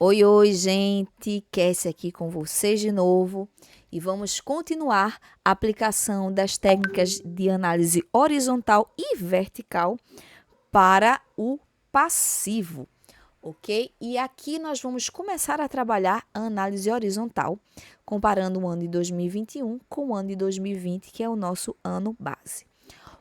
Oi, oi, gente! Cassie aqui com vocês de novo e vamos continuar a aplicação das técnicas de análise horizontal e vertical para o passivo, ok? E aqui nós vamos começar a trabalhar a análise horizontal, comparando o ano de 2021 com o ano de 2020, que é o nosso ano base.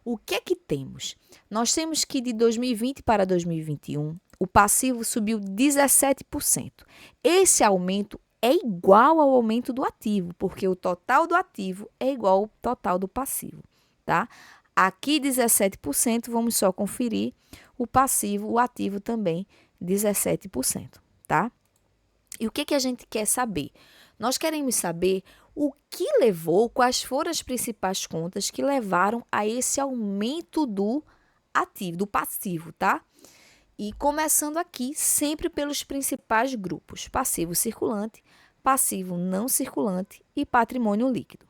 O que é que temos? Nós temos que de 2020 para 2021, o passivo subiu 17%. Esse aumento é igual ao aumento do ativo, porque o total do ativo é igual ao total do passivo, tá? Aqui 17%, vamos só conferir o passivo, o ativo também 17%, tá? E o que a gente quer saber? Nós queremos saber o que levou, quais foram as principais contas que levaram a esse aumento do ativo, do passivo, tá? E começando aqui, sempre pelos principais grupos: passivo circulante, passivo não circulante e patrimônio líquido.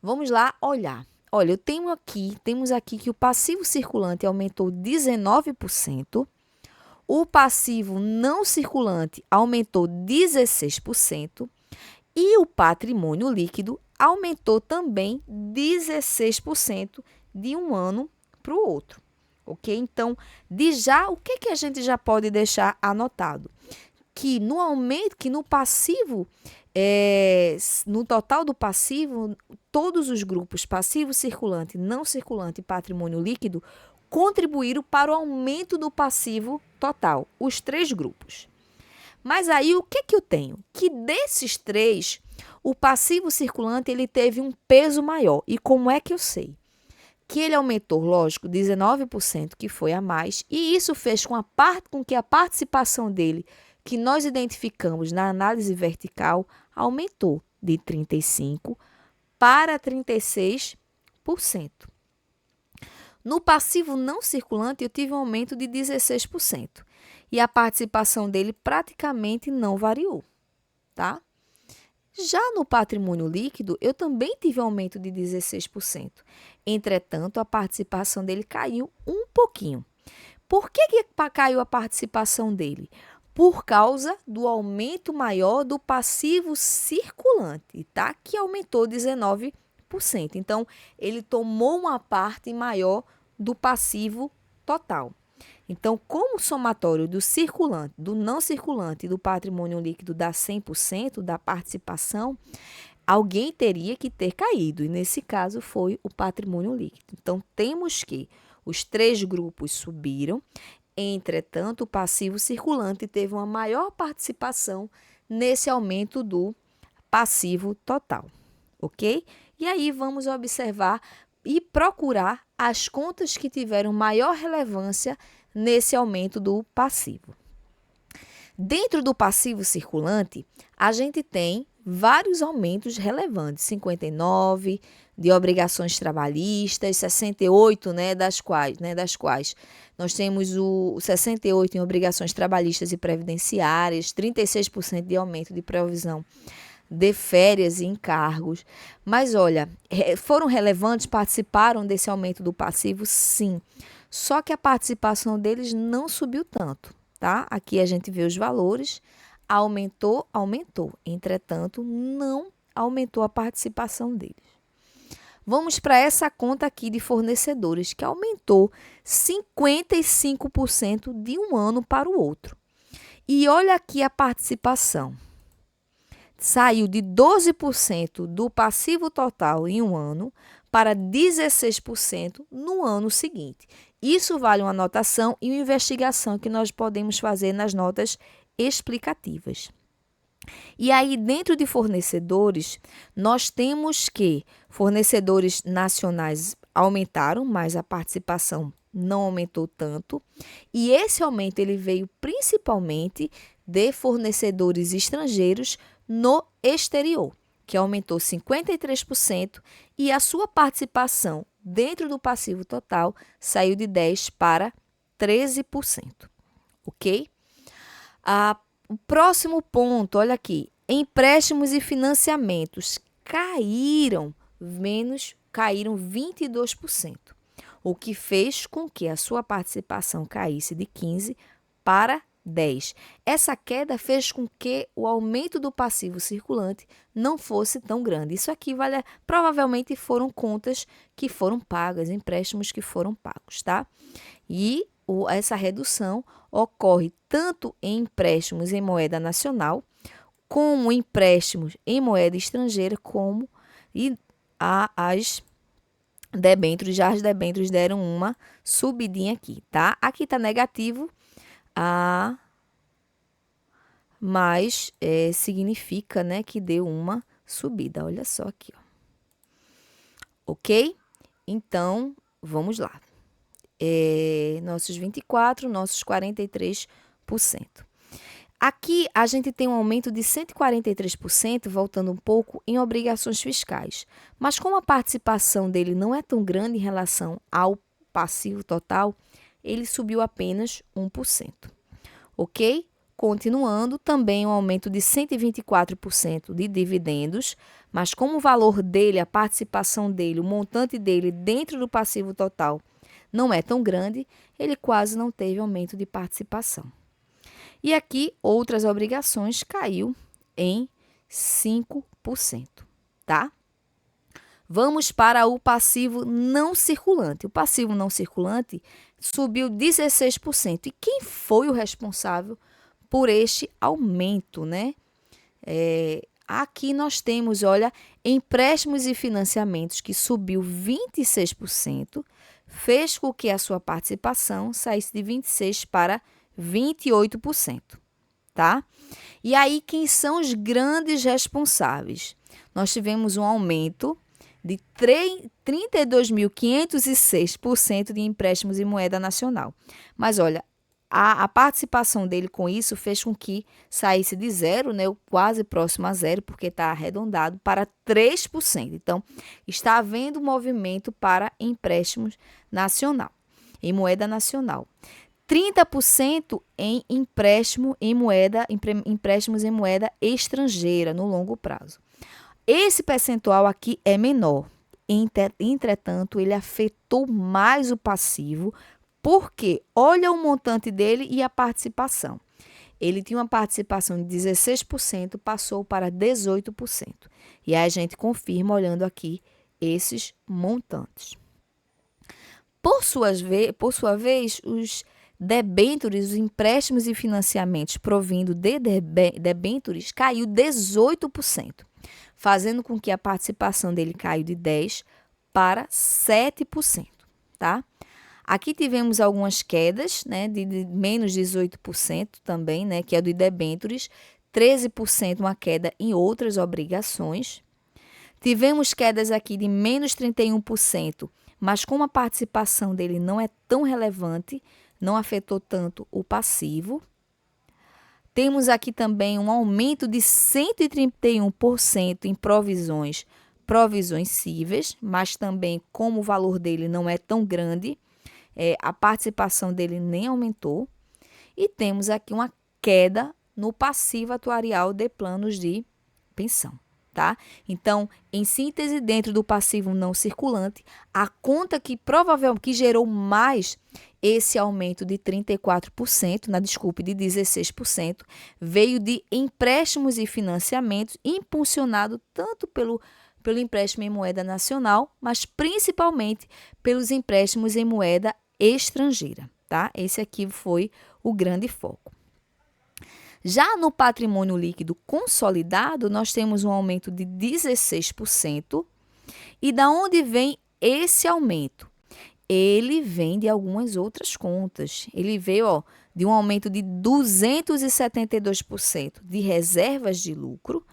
Vamos lá olhar. Olha, temos aqui que o passivo circulante aumentou 19%, o passivo não circulante aumentou 16% e o patrimônio líquido aumentou também 16% de um ano para o outro. Ok? Então, o que a gente já pode deixar anotado? Que no aumento, que no passivo, no total do passivo, todos os grupos passivo circulante, não circulante e patrimônio líquido contribuíram para o aumento do passivo total, os três grupos. Mas aí o que eu tenho? Que desses três, o passivo circulante ele teve um peso maior. E como é que eu sei? Que ele aumentou, lógico, 19%, que foi a mais, e isso fez com que a participação dele, que nós identificamos na análise vertical, aumentou de 35% para 36%. No passivo não circulante, eu tive um aumento de 16%. E a participação dele praticamente não variou, tá? Já no patrimônio líquido, eu também tive um aumento de 16%. Entretanto, a participação dele caiu um pouquinho. Por que caiu a participação dele? Por causa do aumento maior do passivo circulante, tá? Que aumentou 19%. Então, ele tomou uma parte maior do passivo total. Então, como o somatório do circulante, do não circulante e do patrimônio líquido dá 100% da participação, alguém teria que ter caído, e nesse caso foi o patrimônio líquido. Então, temos que os três grupos subiram, entretanto, o passivo circulante teve uma maior participação nesse aumento do passivo total, ok? E aí vamos observar e procurar as contas que tiveram maior relevância nesse aumento do passivo. Dentro do passivo circulante, a gente tem vários aumentos relevantes, 59 de obrigações trabalhistas, 68, das quais nós temos o 68 em obrigações trabalhistas e previdenciárias, 36% de aumento de provisão de férias e encargos. Mas olha, foram relevantes, participaram desse aumento do passivo? Sim. Só que a participação deles não subiu tanto, tá? Aqui a gente vê os valores, aumentou. Entretanto, não aumentou a participação deles. Vamos para essa conta aqui de fornecedores, que aumentou 55% de um ano para o outro. E olha aqui a participação. Saiu de 12% do passivo total em um ano para 16% no ano seguinte. Isso vale uma anotação e uma investigação que nós podemos fazer nas notas explicativas. E aí, dentro de fornecedores, nós temos que fornecedores nacionais aumentaram, mas a participação não aumentou tanto. E esse aumento ele veio principalmente de fornecedores estrangeiros no exterior, que aumentou 53% e a sua participação dentro do passivo total saiu de 10% para 13%, ok? O próximo ponto, olha aqui, empréstimos e financiamentos caíram 22%, o que fez com que a sua participação caísse de 15% para 10. Essa queda fez com que o aumento do passivo circulante não fosse tão grande. Isso aqui provavelmente foram contas que foram pagas, empréstimos que foram pagos, tá? E essa redução ocorre tanto em empréstimos em moeda nacional, como empréstimos em moeda estrangeira, como as debêntures. Já as debêntures deram uma subidinha aqui, tá? Aqui tá negativo, mas significa, né, que deu uma subida. Olha só aqui, ó. Ok? Então, vamos lá. Nossos 24%, nossos 43%. Aqui a gente tem um aumento de 143%, voltando um pouco, em obrigações fiscais. Mas como a participação dele não é tão grande em relação ao passivo total, ele subiu apenas 1%. Ok? Continuando, também um aumento de 124% de dividendos, mas como o valor dele, a participação dele, o montante dele dentro do passivo total não é tão grande, ele quase não teve aumento de participação. E aqui, outras obrigações caiu em 5%, tá? Vamos para o passivo não circulante. O passivo não circulante subiu 16%. E quem foi o responsável por este aumento, né? Aqui nós temos, olha, empréstimos e financiamentos que subiu 26%, fez com que a sua participação saísse de 26% para 28%, tá? E aí, quem são os grandes responsáveis? Nós tivemos um aumento de 32.506% de empréstimos em moeda nacional. Mas, olha, a participação dele com isso fez com que saísse de zero, né, quase próximo a zero, porque está arredondado, para 3%. Então, está havendo movimento para empréstimos nacional, em moeda nacional. 30% em empréstimos em moeda estrangeira no longo prazo. Esse percentual aqui é menor. Entretanto, ele afetou mais o passivo, porque olha o montante dele e a participação. Ele tinha uma participação de 16%, passou para 18%. E aí a gente confirma olhando aqui esses montantes. Por sua vez, os debêntures, os empréstimos e financiamentos provindo de debêntures caiu 18%, fazendo com que a participação dele caiu de 10% para 7%, tá? Aqui tivemos algumas quedas, né, de menos 18% também, né, que é do debêntures, 13% uma queda em outras obrigações. Tivemos quedas aqui de menos 31%, mas como a participação dele não é tão relevante, não afetou tanto o passivo. Temos aqui também um aumento de 131% em provisões cíveis, mas também como o valor dele não é tão grande, a participação dele nem aumentou. E temos aqui uma queda no passivo atuarial de planos de pensão, tá? Então, em síntese, dentro do passivo não circulante, a conta que provavelmente gerou mais esse aumento de 34%, de 16%, veio de empréstimos e financiamentos, impulsionado tanto pelo empréstimo em moeda nacional, mas principalmente pelos empréstimos em moeda estrangeira, tá? Esse aqui foi o grande foco. Já no patrimônio líquido consolidado, nós temos um aumento de 16%. E da onde vem esse aumento? Ele vem de algumas outras contas. Ele veio de um aumento de 272% de reservas de lucro,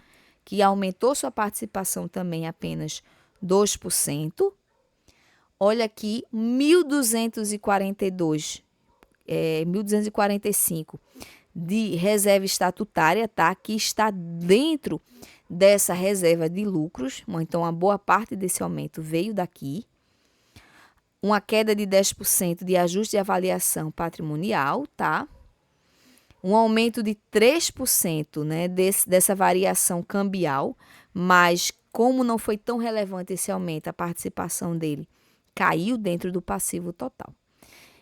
que aumentou sua participação também apenas 2%. Olha aqui, 1.245 de reserva estatutária, tá? Que está dentro dessa reserva de lucros. Então, uma boa parte desse aumento veio daqui. Uma queda de 10% de ajuste de avaliação patrimonial, tá? Um aumento de 3%, né, dessa variação cambial, mas como não foi tão relevante esse aumento, a participação dele caiu dentro do passivo total.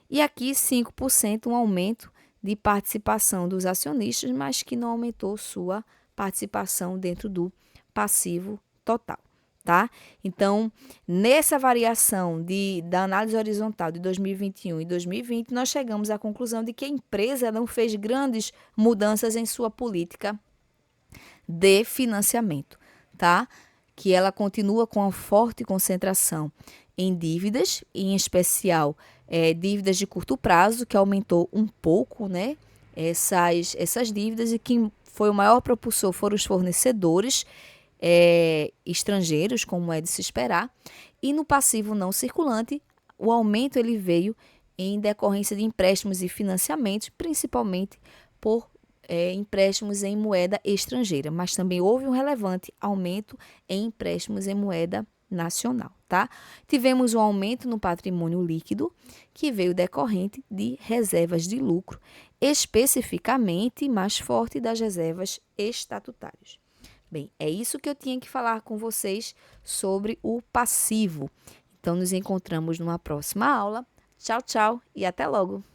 E aqui 5%, um aumento de participação dos acionistas, mas que não aumentou sua participação dentro do passivo total, tá? Então, nessa variação da análise horizontal de 2021 e 2020, nós chegamos à conclusão de que a empresa não fez grandes mudanças em sua política de financiamento, tá? Que ela continua com uma forte concentração em dívidas, em especial dívidas de curto prazo, que aumentou um pouco, né? Essas dívidas, e quem foi o maior propulsor foram os fornecedores estrangeiros, como é de se esperar. E no passivo não circulante, o aumento ele veio em decorrência de empréstimos e financiamentos, principalmente por empréstimos em moeda estrangeira, mas também houve um relevante aumento em empréstimos em moeda nacional, tá? Tivemos um aumento no patrimônio líquido, que veio decorrente de reservas de lucro, especificamente mais forte das reservas estatutárias. Bem, é isso que eu tinha que falar com vocês sobre o passivo. Então, nos encontramos numa próxima aula. Tchau, tchau e até logo!